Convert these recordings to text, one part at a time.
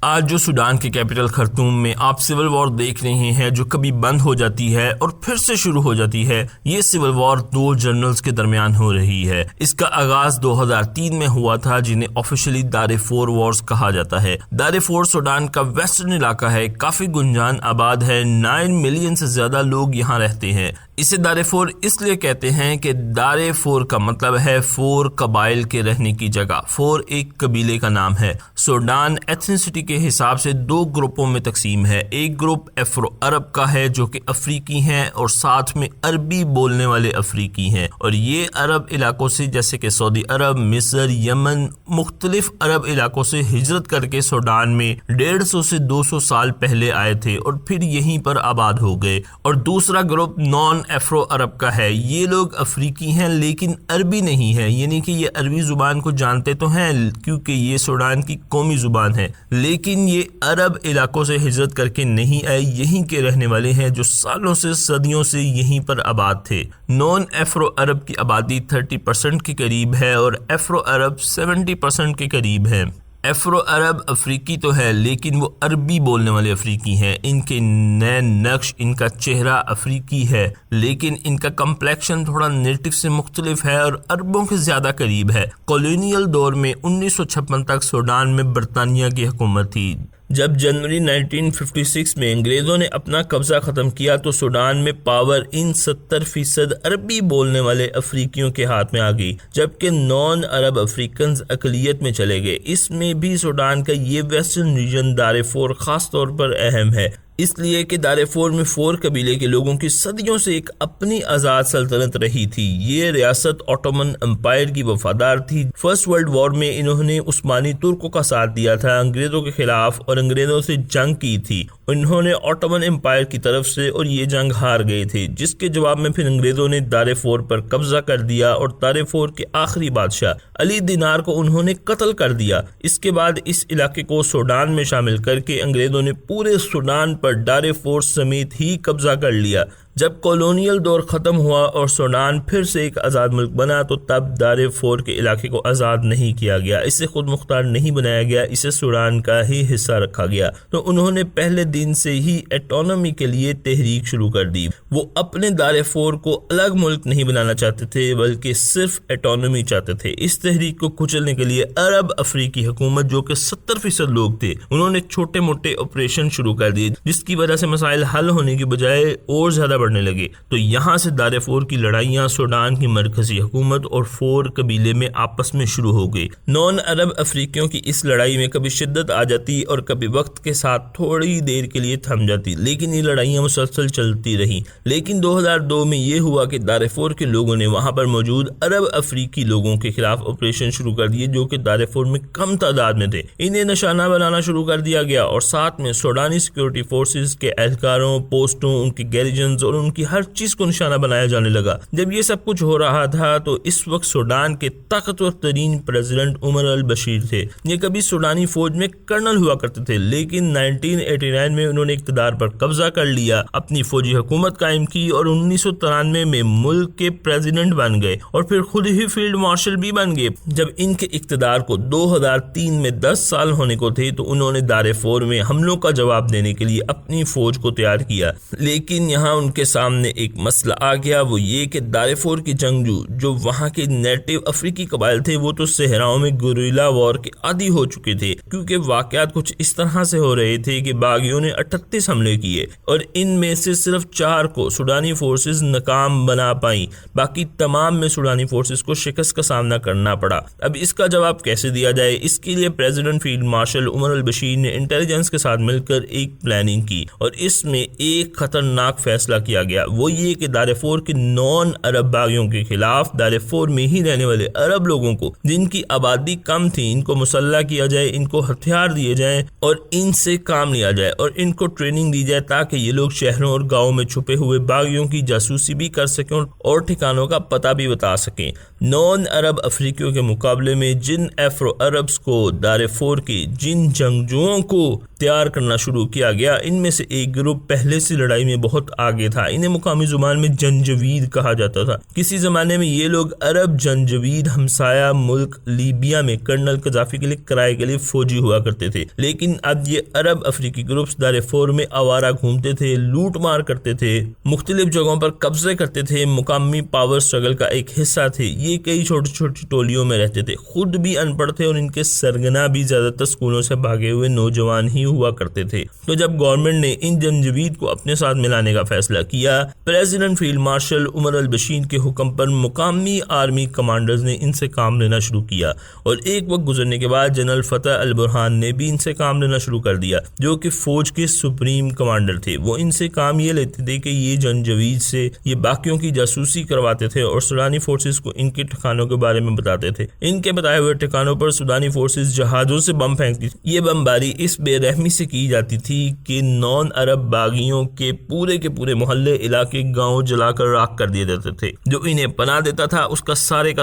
آج جو سوڈان کے کیپٹل خرطوم میں آپ سول وار دیکھ رہے ہیں جو کبھی بند ہو جاتی ہے اور پھر سے شروع ہو جاتی ہے، یہ سول وار دو جنرلز کے درمیان ہو رہی ہے۔ اس کا آغاز 2003 میں ہوا تھا، جنہیں آفیشلی دارفور وارز کہا جاتا ہے۔ دارفور سوڈان کا ویسٹرن علاقہ ہے، کافی گنجان آباد ہے، 9 ملین سے زیادہ لوگ یہاں رہتے ہیں۔ اسے دارفور اس لیے کہتے ہیں کہ دارفور کا مطلب ہے 4 قبائل کے رہنے کی جگہ۔ 4 ایک قبیلے کا نام ہے۔ سوڈان ایتھنیسٹی کے حساب سے 2 گروپوں میں تقسیم ہے۔ ایک گروپ افرو عرب کا ہے جو کہ افریقی ہیں اور ساتھ میں عربی بولنے والے افریقی ہیں، اور یہ عرب علاقوں سے جیسے کہ سعودی عرب، مصر، یمن، مختلف عرب علاقوں سے ہجرت کر کے سوڈان میں 150 سے 200 سال پہلے آئے تھے اور پھر یہیں پر آباد ہو گئے۔ اور دوسرا گروپ نان افرو عرب کا ہے۔ یہ لوگ افریقی ہیں لیکن عربی نہیں ہے، یعنی کہ یہ عربی زبان کو جانتے تو ہیں کیونکہ یہ سوڈان کی قومی زبان ہے، لیکن یہ عرب علاقوں سے ہجرت کر کے نہیں آئے، یہیں کے رہنے والے ہیں جو سالوں سے صدیوں سے یہیں پر آباد تھے۔ نان افرو عرب کی آبادی 30% کے قریب ہے اور افرو عرب 70% کے قریب ہے۔ افرو عرب افریقی تو ہے لیکن وہ عربی بولنے والے افریقی ہیں۔ ان کے نئے نقش، ان کا چہرہ افریقی ہے لیکن ان کا کمپلیکشن تھوڑا نیٹو سے مختلف ہے اور عربوں کے زیادہ قریب ہے۔ کولونیل دور میں 1956 تک سوڈان میں برطانیہ کی حکومت تھی۔ جب جنوری 1956 میں انگریزوں نے اپنا قبضہ ختم کیا تو سوڈان میں پاور ان 70% عربی بولنے والے افریقیوں کے ہاتھ میں آ گئی، جبکہ نان عرب افریقنز اقلیت میں چلے گئے۔ اس میں بھی سوڈان کا یہ ویسٹرن ریجن دارفور خاص طور پر اہم ہے، اس لیے کہ دارفور میں 4 قبیلے کے لوگوں کی صدیوں سے ایک اپنی آزاد سلطنت رہی تھی۔ یہ ریاست آٹومن امپائر کی وفادار تھی۔ فرسٹ ورلڈ وار میں انہوں نے عثمانی ترکوں کا ساتھ دیا تھا انگریزوں کے خلاف اور انگریزوں سے جنگ کی تھی۔ انہوں نے آٹومن امپائر کی طرف سے اور یہ جنگ ہار گئے تھے، جس کے جواب میں پھر انگریزوں نے دارفور پر قبضہ کر دیا اور دارفور کے آخری بادشاہ علی دینار کو انہوں نے قتل کر دیا۔ اس کے بعد اس علاقے کو سوڈان میں شامل کر کے انگریزوں نے پورے سوڈان پر دارفور سمیت ہی قبضہ کر لیا۔ جب کولونیل دور ختم ہوا اور سوڈان پھر سے ایک آزاد ملک بنا تو تب دارفور کے علاقے کو آزاد نہیں کیا گیا، اسے خود مختار نہیں بنایا گیا، اسے سوڈان کا ہی حصہ رکھا گیا۔ تو انہوں نے پہلے دن سے ہی اٹانومی کے لیے تحریک شروع کر دی۔ وہ اپنے دارفور کو الگ ملک نہیں بنانا چاہتے تھے بلکہ صرف اٹانومی چاہتے تھے۔ اس تحریک کو کچلنے کے لیے عرب افریقی حکومت جو کہ 70% لوگ تھے، انہوں نے چھوٹے موٹے آپریشن شروع کر دیے، جس کی وجہ سے مسائل حل ہونے کی بجائے اور زیادہ بڑھنے لگے۔ تو یہاں سے دارفور کی لڑائیاں سوڈان کی مرکزی حکومت اور 4 قبیلے میں آپس میں شروع ہو گئی۔ نان عرب افریقیوں کی اس لڑائی میں کبھی شدت آ جاتی اور کبھی وقت کے ساتھ تھوڑی دیر کے لیے تھم جاتی، لیکن یہ لڑائیاں مسلسل چلتی رہیں۔ لیکن 2002 میں یہ ہوا کہ دارفور کے لوگوں نے وہاں پر موجود عرب افریقی لوگوں کے خلاف آپریشن شروع کر دیے جو کہ دارفور میں کم تعداد میں تھے۔ انہیں نشانہ بنانا شروع کر دیا گیا اور ساتھ میں سوڈانی سیکورٹی فورسز کے اہلکاروں، پوسٹوں، ان کے گیریجنز اور ان کی ہر چیز کو نشانہ بنایا جانے لگا۔ جب یہ سب کچھ ہو رہا تھا تو اس وقت سوڈان کے طاقتور ترین پریزیڈنٹ عمر البشیر تھے۔ یہ کبھی سوڈانی فوج میں کرنل ہوا کرتے تھے، لیکن 1989 میں انہوں نے اقتدار پر قبضہ کر لیا، اپنی فوجی حکومت قائم کی اور 1993 میں ملک کے پریزیڈنٹ بن گئے اور پھر خود ہی فیلڈ مارشل بھی بن گئے۔ جب ان کے اقتدار کو 2003 میں 10 سال ہونے کو تھے تو انہوں نے دارفور میں حملوں کا جواب دینے کے لیے اپنی فوج کو تیار کیا، لیکن یہاں ان کے سامنے ایک مسئلہ آ گیا، وہ یہ کہ دارفور کے جنگجو جو وہاں کے نیٹو افریقی قبائل تھے وہ تو صحراؤں میں گوریلا وار کے عادی ہو چکے تھے، کیونکہ واقعات کچھ اس طرح سے ہو رہے تھے کہ باغیوں نے 38 حملے کیے اور ان میں سے صرف 4 کو سوڈانی فورسز ناکام بنا پائیں، باقی تمام میں سوڈانی فورسز کو شکست کا سامنا کرنا پڑا۔ اب اس کا جواب کیسے دیا جائے؟ اس کے لیے پریزیڈنٹ فیلڈ مارشل عمر البشیر نے انٹیلیجنس کے ساتھ مل کر ایک پلاننگ کی اور اس میں ایک خطرناک فیصلہ کیا گیا، وہ یہ کہ دارفور کے نان عرب باغیوں کے خلاف دارفور میں ہی رہنے والے عرب لوگوں کو جن کی آبادی کم تھی، ان کو مسلح کیا جائے، ان کو ہتھیار دیے جائیں اور ان سے کام لیا جائے اور ان کو ٹریننگ دی جائے تاکہ یہ لوگ شہروں اور گاؤں میں چھپے ہوئے باغیوں کی جاسوسی بھی کر سکیں اور ٹھکانوں کا پتہ بھی بتا سکیں۔ نان عرب افریقیوں کے مقابلے میں جن افرو عربز کو دارفور کے جن جنگجوؤں کو تیار کرنا شروع کیا گیا، ان میں سے ایک گروپ پہلے سے لڑائی میں بہت آگے تھا تھا۔ انہیں مقامی زبان میں جنجوید کہا جاتا تھا۔ کسی زمانے میں یہ لوگ عرب جنجوید ہمسایہ ملک لیبیا میں کرنل قذافی کے لیے کرائے کے لیے فوجی ہوا کرتے تھے، لیکن اب یہ عرب افریقی گروپس دارفور میں آوارہ گھومتے تھے، لوٹ مار کرتے تھے، مختلف جگہوں پر قبضے کرتے تھے، مقامی پاور سٹرگل کا ایک حصہ تھے۔ یہ کئی چھوٹی چھوٹی ٹولیوں میں رہتے تھے، خود بھی ان پڑھ تھے اور ان کے سرگنا بھی زیادہ تر اسکولوں سے بھاگے ہوئے نوجوان ہی ہوا کرتے تھے۔ تو جب گورنمنٹ نے ان جنجوید کو اپنے ساتھ ملانے کا فیصلہ کیا، پریزیڈنٹ فیلڈ مارشل عمر البشیر کے حکم پر مقامی آرمی کمانڈرز نے ان سے کام لینا شروع کیا، اور ایک وقت گزرنے کے بعد جنرل فتح البرہان نے بھی ان سے کام لینا شروع کر دیا، جو کہ فوج کے سپریم کمانڈر تھے۔ وہ ان سے کام یہ لیتے تھے کہ یہ جنجوید سے یہ باقیوں کی جاسوسی کرواتے تھے اور سوڈانی فورسز کو ان کے ٹھکانوں کے بارے میں بتاتے تھے۔ ان کے بتائے ہوئے ٹھکانوں پر سوڈانی فورسز جہازوں سے بم پھینکتی تھی۔ یہ بمباری اس بے رحمی سے کی جاتی تھی کہ نان عرب باغیوں کے پورے محلے علاقے گاؤں جلا کر راکھ کر دیے جاتے تھے۔ جو انہیں پناہ دیتا تھا اس کا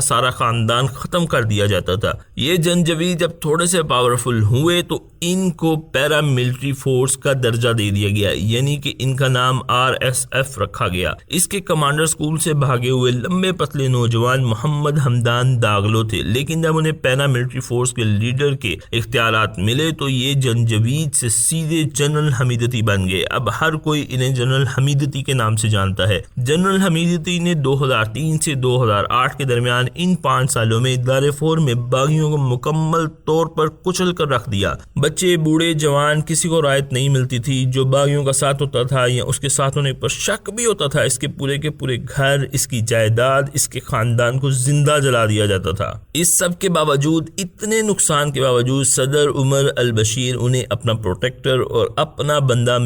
سارا خاندان ختم کر دیا جاتا تھا۔ یہ جنجوید جب تھوڑے سے پاورفل ہوئے تو ان کو پیرا ملٹری فورس کا درجہ دے دیا گیا، یعنی کہ ان کا نام RSF رکھا گیا۔ اس کے کمانڈر اسکول سے بھاگے ہوئے لمبے پتلے نوجوان محمد حمدان داغلو تھے، لیکن جب انہیں پیرا ملٹری فورس کے لیڈر کے اختیارات ملے تو یہ جنجوید سے سیدھے جنرل حمیدتی بن گئے۔ اب ہر کوئی انہیں جنرل حمیدتی کے نام سے جانتا ہے۔ جنرل حمیدتی نے 2003 سے 2008 کے درمیان ان 5 سالوں میں دارفور میں باغیوں کو مکمل طور پر کچل کر رکھ دیا۔ بچے، بوڑھے، جوان، کسی کو رعایت نہیں ملتی تھی۔ جو باغیوں کا ساتھ ہوتا تھا یا اس کے ساتھ ہونے پر شک بھی ہوتا تھا، اس کے پورے گھر، اس کی جائیداد، اس کے خاندان کو زندہ جلا دیا جاتا تھا۔ اس سب کے باوجود، اتنے نقصان کے باوجود، صدر عمر البشیر انہیں اپنا پروٹیکٹر اور اپنا بندہ،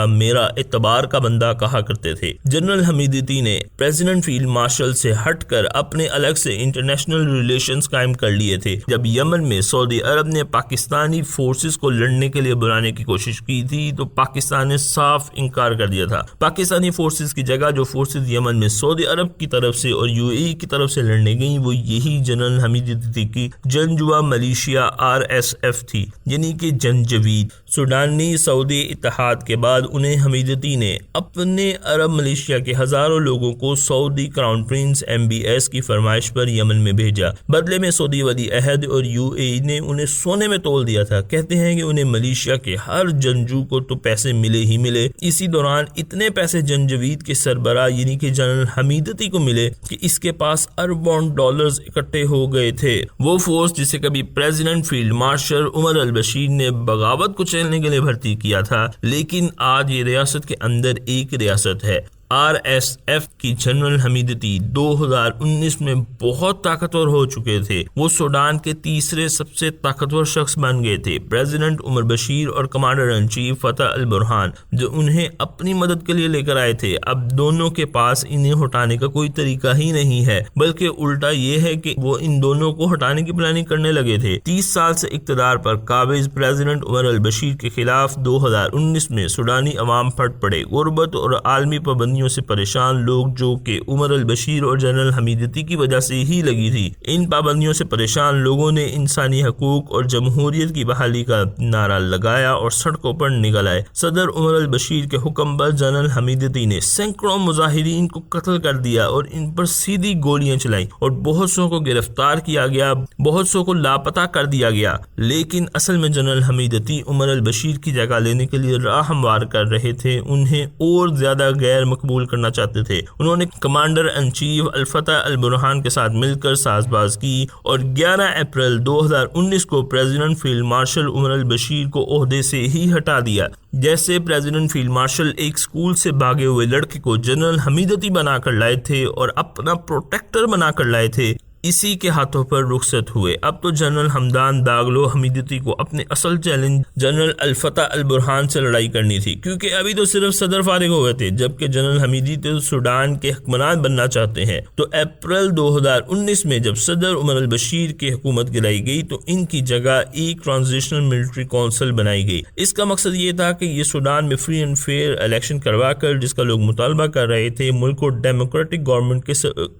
میرا اعتبار کا بندہ کہا کرتے تھے۔ جنرل حمیدتی نے پریزیڈنٹ فیلڈ مارشل سے ہٹ کر اپنے الگ سے انٹرنیشنل ریلیشنز قائم کر لیے تھے۔ جب یمن میں سعودی عرب نے پاکستانی فورسز کو لڑنے کے لیے بلانے کی کوشش کی تھی تو پاکستان نے صاف انکار کر دیا تھا۔ پاکستانی فورسز کی جگہ جو فورسز یمن میں سعودی عرب کی طرف سے اور UAE کی طرف سے لڑنے گئیں وہ یہی جنرل حمیدتی کی جنجوا ملیشیا RSF تھی، یعنی کہ جنجوید۔ سوڈانی سعودی اتحاد کے بعد انہیں حمیدتی نے اپنے عرب ملیشیا کے ہزاروں لوگوں کو سعودی کراؤن پرنس MBS کی فرمائش پر یمن میں بھیجا۔ بدلے میں سعودی ولی عہد اور UAE نے انہیں سونے میں تول دیا تھا۔ کہتے ہیں کہ انہیں ملیشیا کے ہر جنگجو کو تو پیسے ملے ہی ملے۔ اسی دوران اتنے پیسے جنجوید کے سربراہ یعنی کہ جنرل حمیدتی کو ملے کہ اس کے پاس اربوں ڈالرز اکٹھے ہو گئے تھے۔ وہ فورس جسے کبھی پریزیڈنٹ فیلڈ مارشل عمر البشیر نے بغاوت کو چیلنے کے لیے بھرتی کیا تھا، لیکن آج یہ ریاست کے اندر ایک ریاست ہے۔ RSF کی جنرل حمیدتی 2019 میں بہت طاقتور ہو چکے تھے۔ وہ سوڈان کے تیسرے سب سے طاقتور شخص بن گئے تھے۔ پریزیڈنٹ عمر بشیر اور commander in chief Fath al Burhan جو انہیں اپنی مدد کے لیے لے کر آئے تھے، اب دونوں کے پاس انہیں ہٹانے کا کوئی طریقہ ہی نہیں ہے، بلکہ الٹا یہ ہے کہ وہ ان دونوں کو ہٹانے کی پلاننگ کرنے لگے تھے۔ 30 سال سے اقتدار پر قابض پریزیڈنٹ عمر البشیر کے خلاف 2019 میں سوڈانی عوام پھٹ پڑے۔ غربت اور عالمی پابندی سے پریشان لوگ جو کہ عمر البشیر اور جنرل حمیدتی کی وجہ سے ہی لگی تھی، ان پابندیوں سے پریشان لوگوں نے انسانی حقوق اور جمہوریت کی بحالی کا نعرہ لگایا اور سڑکوں پر نکل آئے۔ صدر عمر البشیر کے حکم پر جنرل حمیدتی نے سینکڑوں مظاہرین کو قتل کر دیا اور ان پر سیدھی گولیاں چلائیں اور بہت سو کو گرفتار کیا گیا، بہت سو کو لاپتہ کر دیا گیا۔ لیکن اصل میں جنرل حمیدتی عمر البشیر کی جگہ لینے کے لیے راہ ہموار کر رہے تھے، انہیں اور زیادہ غیر مقبول کرنا چاہتے تھے۔ انہوں نے commander in chief al-Fath al Burhan کے ساتھ مل کر ساز باز کی اور 11 اپریل 2019 کو پریزیڈنٹ فیلڈ مارشل عمر البشیر کو عہدے سے ہی ہٹا دیا۔ جیسے پریزیڈنٹ فیلڈ مارشل ایک اسکول سے بھاگے ہوئے لڑکے کو جنرل حمیدتی بنا کر لائے تھے اور اپنا پروٹیکٹر بنا کر لائے تھے، اسی کے ہاتھوں پر رخصت ہوئے۔ اب تو جنرل حمدان داغلو حمیدتی کو اپنے اصل چیلنج جنرل الفتح البرہان سے لڑائی کرنی تھی، کیونکہ ابھی تو صرف صدر فارغ ہوئے تھے، جبکہ جنرل حمیدتی سوڈان کے حکمران بننا چاہتے ہیں۔ تو اپریل 2019 میں جب صدر عمر البشیر کی حکومت گرائی گئی تو ان کی جگہ ایک ٹرانزیشنل ملٹری کونسل بنائی گئی۔ اس کا مقصد یہ تھا کہ یہ سوڈان میں فری اینڈ فیئر الیکشن کروا کر، جس کا لوگ مطالبہ کر رہے تھے، ملک کو ڈیموکریٹک گورنمنٹ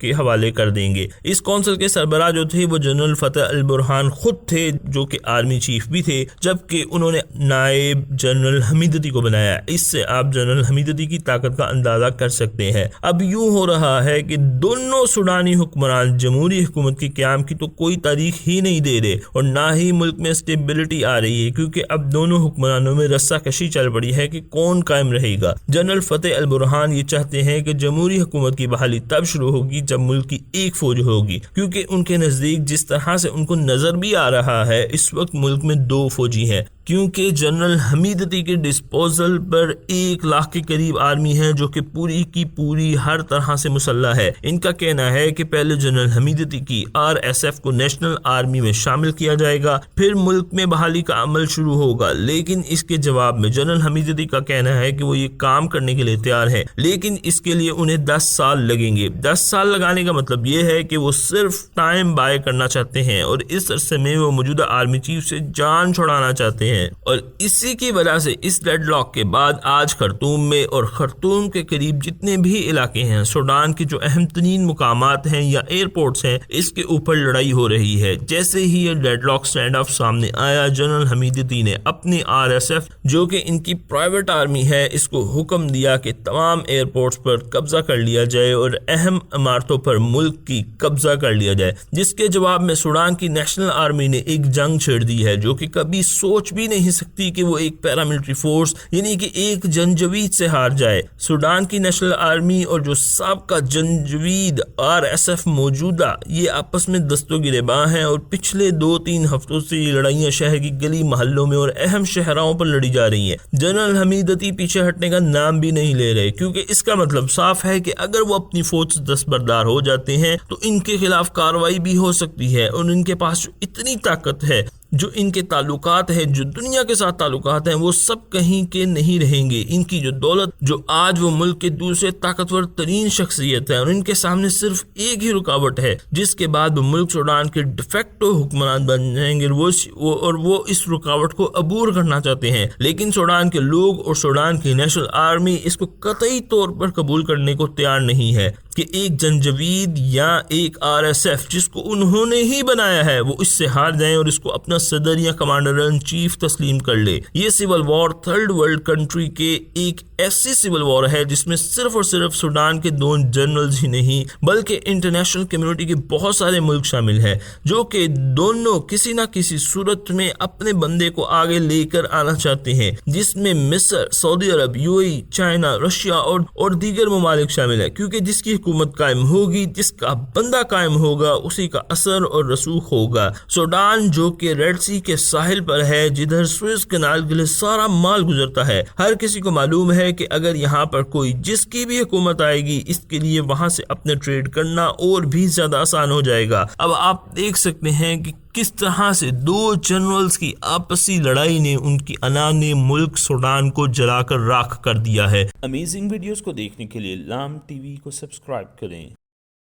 کے حوالے کر دیں گے۔ اس کونسل جنرل کے سربراہ جو تھے وہ جنرل فتح البرہان خود تھے، جو کہ آرمی چیف بھی تھے، جبکہ انہوں نے نائب جنرل حمیدتی کو بنایا۔ اس سے آپ جنرل حمیدتی کی طاقت کا اندازہ کر سکتے ہیں۔ اب یوں ہو رہا ہے کہ دونوں سوڈانی حکمران جمہوری حکومت کے قیام کی تو کوئی تاریخ ہی نہیں دے رہے، اور نہ ہی ملک میں اسٹیبلٹی آ رہی ہے، کیونکہ اب دونوں حکمرانوں میں رسہ کشی چل پڑی ہے کہ کون قائم رہے گا۔ جنرل فتح البرہان یہ چاہتے ہیں کہ جمہوری حکومت کی بحالی تب شروع ہوگی جب ملک کی ایک فوج ہوگی، کیونکہ ان کے نزدیک جس طرح سے ان کو نظر بھی آ رہا ہے اس وقت ملک میں 2 فوجی ہیں، کیونکہ جنرل حمیدتی کے ڈسپوزل پر 1 لاکھ کے قریب آرمی ہے جو کہ پوری کی پوری ہر طرح سے مسلح ہے۔ ان کا کہنا ہے کہ پہلے جنرل حمیدتی کی RSF کو نیشنل آرمی میں شامل کیا جائے گا، پھر ملک میں بحالی کا عمل شروع ہوگا، لیکن اس کے جواب میں جنرل حمیدتی کا کہنا ہے کہ وہ یہ کام کرنے کے لیے تیار ہے، لیکن اس کے لیے انہیں 10 سال لگیں گے۔ 10 سال لگانے کا مطلب یہ ہے کہ وہ صرف ٹائم بائے کرنا چاہتے ہیں، اور اس عرصے میں وہ موجودہ آرمی چیف سے جان چھڑانا چاہتے ہیں، اور اسی کی وجہ سے اس ڈیڈ لاک کے بعد آج خرطوم میں اور خرطوم کے قریب جتنے بھی علاقے ہیں، سوڈان کے جو اہم ترین مقامات ہیں یا ایئرپورٹس ہیں، اس کے اوپر لڑائی ہو رہی ہے۔ جیسے ہی یہ ڈیڈ لاک سٹینڈ آف سامنے آیا، جنرل حمیدتی نے اپنی RSF جو کہ ان کی پرائیویٹ آرمی ہے اس کو حکم دیا کہ تمام ایئرپورٹس پر قبضہ کر لیا جائے اور اہم عمارتوں پر ملک کی قبضہ کر لیا جائے، جس کے جواب میں سوڈان کی نیشنل آرمی نے ایک جنگ چھیڑ دی ہے جو کہ کبھی سوچ بھی نہیں سکتی کہ وہ ایک پیراملٹری فورس یعنی کہ ایک جنجوید سے ہار جائے۔ سوڈان کی نیشنل آرمی اور جو سابقہ جنجوید RSF موجودہ یہ آپس میں دستوں گریباں ہیں، اور پچھلے 2-3 ہفتوں سے یہ لڑائیاں شہر کی گلی محلوں میں اور اہم شہراؤں پر لڑی جا رہی ہیں۔ جنرل حمیدتی پیچھے ہٹنے کا نام بھی نہیں لے رہے، کیونکہ اس کا مطلب صاف ہے کہ اگر وہ اپنی فوج سے دستبردار ہو جاتے ہیں تو ان کے خلاف کارروائی بھی ہو سکتی ہے، اور ان کے پاس جو اتنی طاقت ہے، جو ان کے تعلقات ہیں، جو دنیا کے ساتھ تعلقات ہیں، وہ سب کہیں کے نہیں رہیں گے۔ ان کی جو دولت، جو آج وہ ملک کے دوسرے طاقتور ترین شخصیت ہے، اور ان کے سامنے صرف ایک ہی رکاوٹ ہے جس کے بعد وہ ملک سوڈان کے ڈیفیکٹو حکمران بن جائیں گے، وہ اس رکاوٹ کو عبور کرنا چاہتے ہیں، لیکن سوڈان کے لوگ اور سوڈان کی نیشنل آرمی اس کو قطعی طور پر قبول کرنے کو تیار نہیں ہے کہ ایک جنجوید یا ایک RSF جس کو انہوں نے ہی بنایا ہے وہ اس سے ہار جائیں اور اس کو اپنا صدر یا کمانڈر ان چیف تسلیم کر لے۔ یہ civil war 3rd world country کے ایک ایسی سول وار ہے جس میں صرف اور صرف سوڈان کے 2 جنرلز ہی نہیں بلکہ انٹرنیشنل کمیونٹی کے بہت سارے ملک شامل ہیں، جو کہ دونوں کسی نہ کسی صورت میں اپنے بندے کو آگے لے کر آنا چاہتے ہیں، جس میں مصر، سعودی عرب، UAE، چائنا، رشیا اور دیگر ممالک شامل ہیں، کیونکہ جس کی حکومت قائم ہوگی، جس کا بندہ قائم ہوگا، اسی کا اثر اور رسوخ ہوگا۔ سوڈان جو کہ ریڈ سی کے ساحل پر ہے، جدھر سوئز کنال کے لیے سارا مال گزرتا ہے، ہر کسی کو معلوم ہے کہ اگر یہاں پر کوئی جس کی بھی حکومت آئے گی اس کے لیے وہاں سے اپنے ٹریڈ کرنا اور بھی زیادہ آسان ہو جائے گا۔ اب آپ دیکھ سکتے ہیں کہ کس طرح سے 2 جنرلز کی آپسی لڑائی نے ان کی انا نے ملک سوڈان کو جلا کر راکھ کر دیا ہے۔ امیزنگ ویڈیوز کو دیکھنے کے لیے لام ٹی وی کو سبسکرائب کریں۔